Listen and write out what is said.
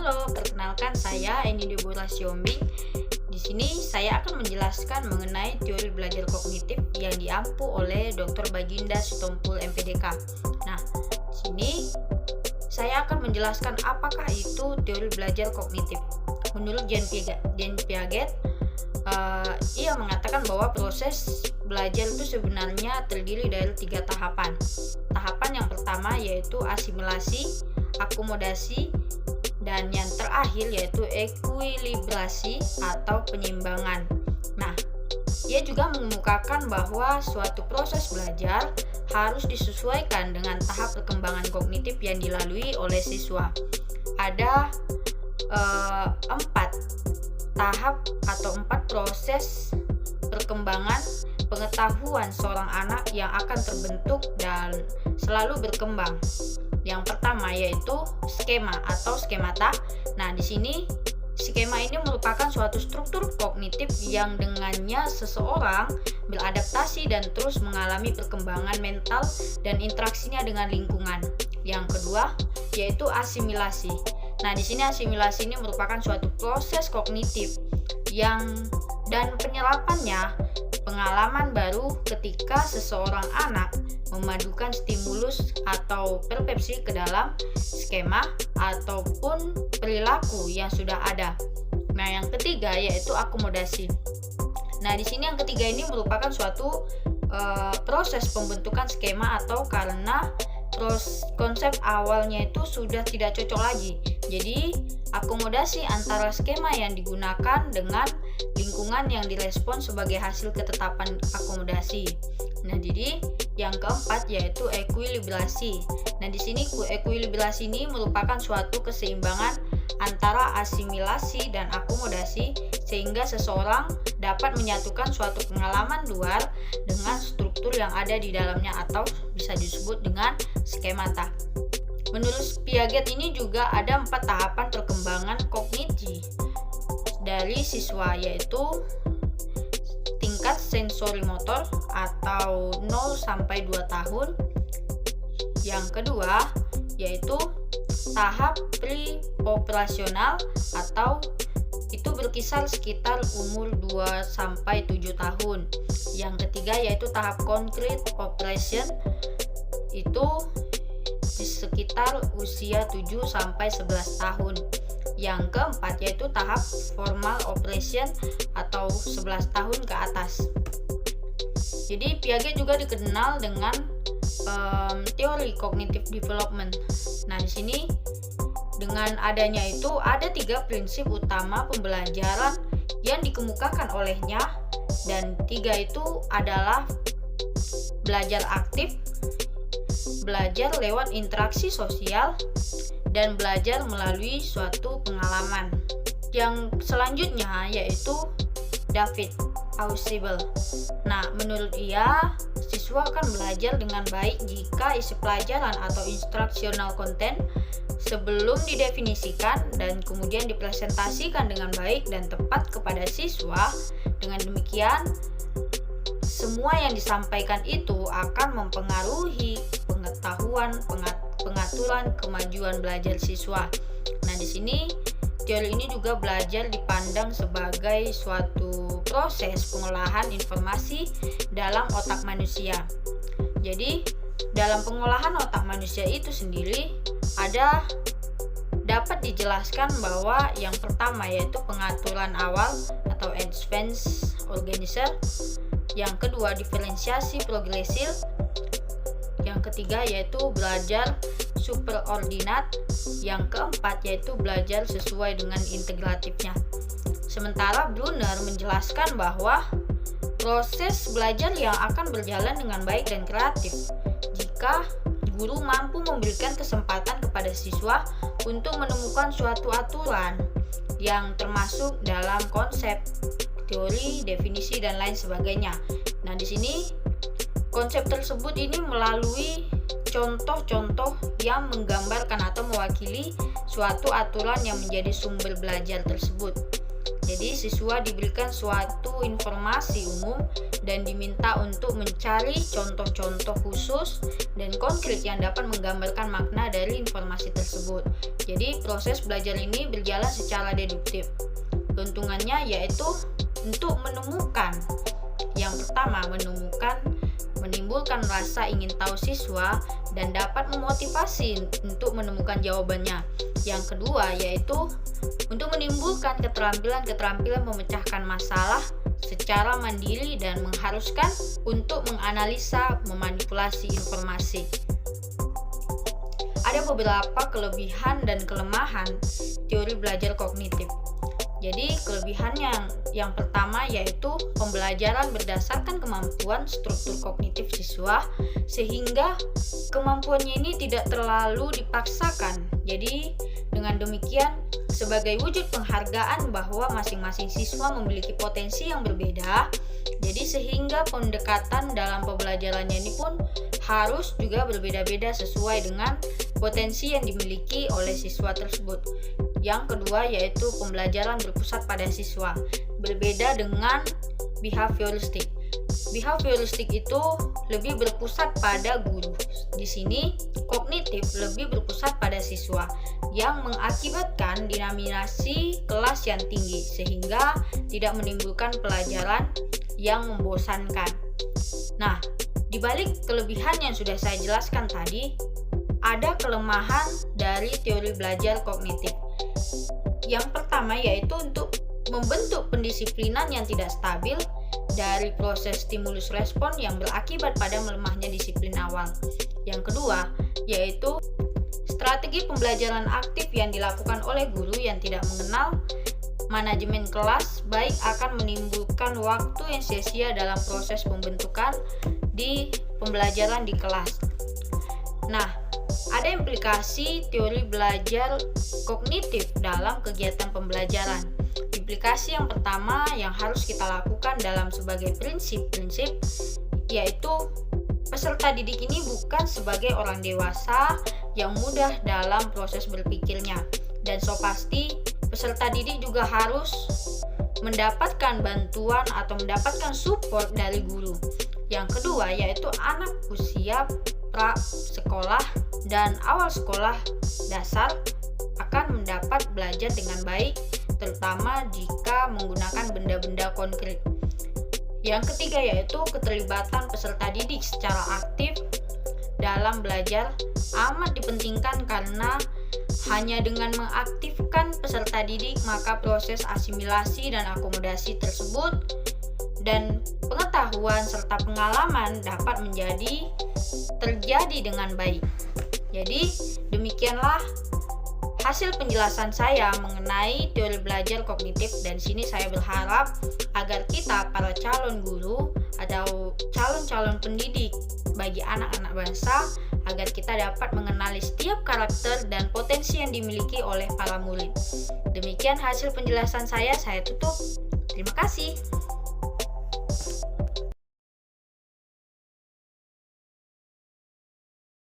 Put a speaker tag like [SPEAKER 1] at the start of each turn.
[SPEAKER 1] Halo, perkenalkan saya Eni Deborah Siombing. Di sini saya akan menjelaskan mengenai teori belajar kognitif yang diampu oleh Dr. Baginda Sitompul MPDK. Nah, di sini saya akan menjelaskan apakah itu teori belajar kognitif. Menurut Jean Piaget, ia mengatakan bahwa proses belajar itu sebenarnya terdiri dari 3 tahapan. Tahapan yang pertama yaitu asimilasi, akomodasi, dan yang terakhir yaitu ekuilibrasi atau penyeimbangan. Nah, ia juga mengemukakan bahwa suatu proses belajar harus disesuaikan dengan tahap perkembangan kognitif yang dilalui oleh siswa. Ada 4 tahap atau 4 proses perkembangan pengetahuan seorang anak yang akan terbentuk dan selalu berkembang. Yang pertama yaitu skema atau skemata. Nah, di sini skema ini merupakan suatu struktur kognitif yang dengannya seseorang beradaptasi dan terus mengalami perkembangan mental dan interaksinya dengan lingkungan. Yang kedua yaitu asimilasi. Nah, di sini asimilasi ini merupakan suatu proses kognitif dan penyerapannya pengalaman baru ketika seseorang anak memadukan stimulus atau persepsi ke dalam skema ataupun perilaku yang sudah ada. Nah, yang ketiga yaitu akomodasi. Nah, di sini yang ketiga ini merupakan suatu proses pembentukan skema atau karena konsep awalnya itu sudah tidak cocok lagi. Jadi, akomodasi antara skema yang digunakan dengan lingkungan yang direspon sebagai hasil ketetapan akomodasi. Nah, jadi yang keempat yaitu ekuilibrasi. Nah, di sini ekuilibrasi ini merupakan suatu keseimbangan antara asimilasi dan akomodasi sehingga seseorang dapat menyatukan suatu pengalaman luar dengan struktur yang ada di dalamnya atau bisa disebut dengan skemata. Menurut Piaget ini juga ada 4 tahapan perkembangan kognitif dari siswa yaitu tingkat sensorimotor atau 0 sampai 2 tahun. Yang kedua yaitu tahap pre-operasional atau itu berkisar sekitar umur 2 sampai 7 tahun. Yang ketiga yaitu tahap concrete operation, itu di sekitar usia 7 sampai 11 tahun. Yang keempat yaitu tahap formal operation atau 11 tahun ke atas. Jadi Piaget juga dikenal dengan teori cognitive development. Nah, di sini dengan adanya itu ada 3 prinsip utama pembelajaran yang dikemukakan olehnya, dan 3 itu adalah belajar aktif, belajar lewat interaksi sosial, dan belajar melalui suatu pengalaman. Yang selanjutnya yaitu David Ausubel. Nah, menurut ia, siswa akan belajar dengan baik jika isi pelajaran atau instructional content sebelum didefinisikan dan kemudian dipresentasikan dengan baik dan tepat kepada siswa. Dengan demikian, semua yang disampaikan itu akan mempengaruhi pengetahuan, pengaturan kemajuan belajar siswa. Nah, di sini teori ini juga belajar dipandang sebagai suatu proses pengolahan informasi dalam otak manusia. Jadi, dalam pengolahan otak manusia itu sendiri dapat dijelaskan bahwa yang pertama yaitu pengaturan awal atau advanced organizer, yang kedua diferensiasi progresif, yang ketiga yaitu belajar superordinat, yang keempat yaitu belajar sesuai dengan integratifnya. Sementara Brunner menjelaskan bahwa proses belajar yang akan berjalan dengan baik dan kreatif jika guru mampu memberikan kesempatan kepada siswa untuk menemukan suatu aturan yang termasuk dalam konsep, teori, definisi, dan lain sebagainya. Nah, di sini konsep tersebut ini melalui contoh-contoh yang menggambarkan atau mewakili suatu aturan yang menjadi sumber belajar tersebut. Jadi siswa diberikan suatu informasi umum dan diminta untuk mencari contoh-contoh khusus dan konkret yang dapat menggambarkan makna dari informasi tersebut. Jadi proses belajar ini berjalan secara deduktif. Keuntungannya yaitu untuk menemukan. Yang pertama, menimbulkan rasa ingin tahu siswa dan dapat memotivasi untuk menemukan jawabannya. Yang kedua yaitu untuk menimbulkan keterampilan memecahkan masalah secara mandiri dan mengharuskan untuk menganalisa, memanipulasi informasi. Ada beberapa kelebihan dan kelemahan teori belajar kognitif. Jadi kelebihannya yang pertama yaitu pembelajaran berdasarkan kemampuan struktur kognitif siswa sehingga kemampuannya ini tidak terlalu dipaksakan. Jadi dengan demikian sebagai wujud penghargaan bahwa masing-masing siswa memiliki potensi yang berbeda, jadi sehingga pendekatan dalam pembelajarannya ini pun harus juga berbeda-beda sesuai dengan potensi yang dimiliki oleh siswa tersebut. Yang kedua yaitu pembelajaran berpusat pada siswa, berbeda dengan behavioristik. Behavioristik itu lebih berpusat pada guru. Di sini kognitif lebih berpusat pada siswa yang mengakibatkan dinamisasi kelas yang tinggi sehingga tidak menimbulkan pelajaran yang membosankan. Nah, di balik kelebihan yang sudah saya jelaskan tadi, ada kelemahan dari teori belajar kognitif. Yang pertama yaitu untuk membentuk pendisiplinan yang tidak stabil dari proses stimulus respon yang berakibat pada melemahnya disiplin awal. Yang kedua yaitu strategi pembelajaran aktif yang dilakukan oleh guru yang tidak mengenal manajemen kelas baik akan menimbulkan waktu yang sia-sia dalam proses pembentukan di pembelajaran di kelas. Nah, ada implikasi teori belajar kognitif dalam kegiatan pembelajaran. Implikasi yang pertama yang harus kita lakukan dalam sebagai prinsip-prinsip yaitu peserta didik ini bukan sebagai orang dewasa yang mudah dalam proses berpikirnya, dan so pasti peserta didik juga harus mendapatkan bantuan atau mendapatkan support dari guru. Yang kedua yaitu anak usia pra sekolah dan awal sekolah dasar akan mendapat belajar dengan baik, terutama jika menggunakan benda-benda konkret. Yang ketiga yaitu keterlibatan peserta didik secara aktif dalam belajar amat dipentingkan karena hanya dengan mengaktifkan peserta didik maka proses asimilasi dan akomodasi tersebut dan pengetahuan serta pengalaman dapat terjadi dengan baik. Jadi demikianlah hasil penjelasan saya mengenai teori belajar kognitif, dan sini saya berharap agar kita para calon guru atau calon-calon pendidik bagi anak-anak bangsa agar kita dapat mengenali setiap karakter dan potensi yang dimiliki oleh para murid. Demikian hasil penjelasan saya tutup. Terima kasih.